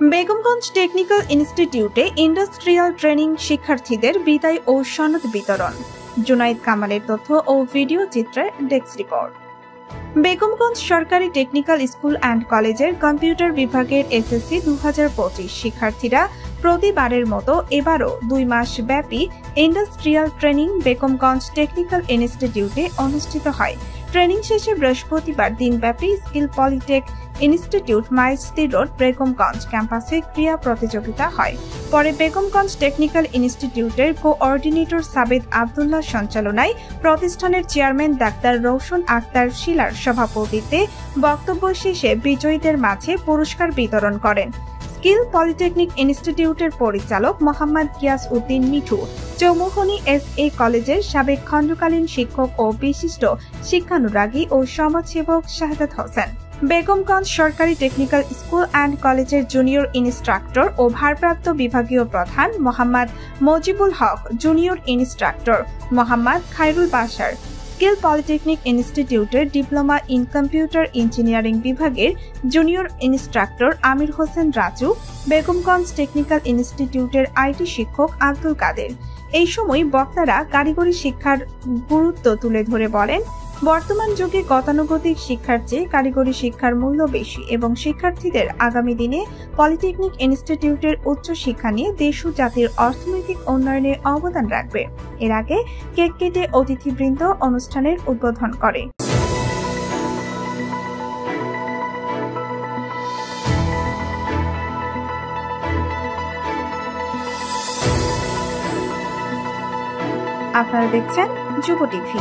Begumganj technical ইনস্টিটিউটে industrial training শিক্ষার্থীদের বিদায় ও সনদ বিতরণ। জুনাইদ কামালের তথ্য ও ভিডিও চিত্রে ডেস্ক রিপোর্ট। বেগমগঞ্জ সরকারি টেকনিক্যাল স্কুল অ্যান্ড কলেজের কম্পিউটার বিভাগের এসএসসি 2025 শিক্ষার্থীরা প্রতিবারের মতো এবারও 2 মাস ব্যাপী ইন্ডাস্ট্রিয়াল ট্রেনিং বেগমগঞ্জ টেকনিক্যাল ইনস্টিটিউটে অনুষ্ঠিত হয়। ট্রেনিং শেষে বৃহস্পতিবার দিনব্যাপী স্কিল পলিটেক ইনস্টিটিউট মাইলস্তি রোড বেগমগঞ্জ ক্যাম্পাসে ক্রীড়া প্রতিযোগিতা হয়। পরে বেগমগঞ্জ টেকনিক্যাল ইনস্টিটিউটের কোঅর্ডিনেটর সাবেদ আবদুল্লাহ সঞ্চালনায় প্রতিষ্ঠানের চেয়ারম্যান ডাক্তার রৌশন আক্তার শিলার সভাপতিত্বে বক্তব্য শেষে বিজয়ীদের মাঝে পুরস্কার বিতরণ করেন। স্কিল পলিটেকনিক ইনস্টিটিউটের পরিচালক মোহাম্মদ গিয়াস উদ্দিন মিঠু, চৌমুহনী এস.এ. কলেজের সাবেক খণ্ডকালীন শিক্ষক ও বিশিষ্ট শিক্ষানুরাগী ও সমাজসেবক শাহাদাত হোসেন, বেগমগঞ্জ সরকারি টেকনিক্যাল স্কুল অ্যান্ড কলেজের জুনিয়র ইনস্ট্রাক্টর ও ভারপ্রাপ্ত বিভাগীয় প্রধান Mohammad Mojibul Haque, junior instructor Mohammad Khairul Bashar, skill polytechnic ইনস্টিটিউটের ডিপ্লোমা ইন কম্পিউটার ইঞ্জিনিয়ারিং বিভাগের junior instructor Amir Hossain Raju, Begumganj technical ইনস্টিটিউটের আইটি শিক্ষক আব্দুল কাদের। এই সময় বক্তারা কারিগরি শিক্ষার গুরুত্ব তুলে ধরে বলেন, বর্তমান যুগে গতানুগতিক শিক্ষার চেয়ে কারিগরি শিক্ষার মূল্য বেশি এবং শিক্ষার্থীদের আগামী দিনে পলিটেকনিক ইনস্টিটিউটের উচ্চ শিক্ষা নিয়ে দেশ ও জাতির অর্থনৈতিক উন্নয়নে অবদান রাখবে। এর আগে কেক কেটে অতিথিবৃন্দ অনুষ্ঠানের উদ্বোধন করে। আপনারা দেখছেন যুব টিভি।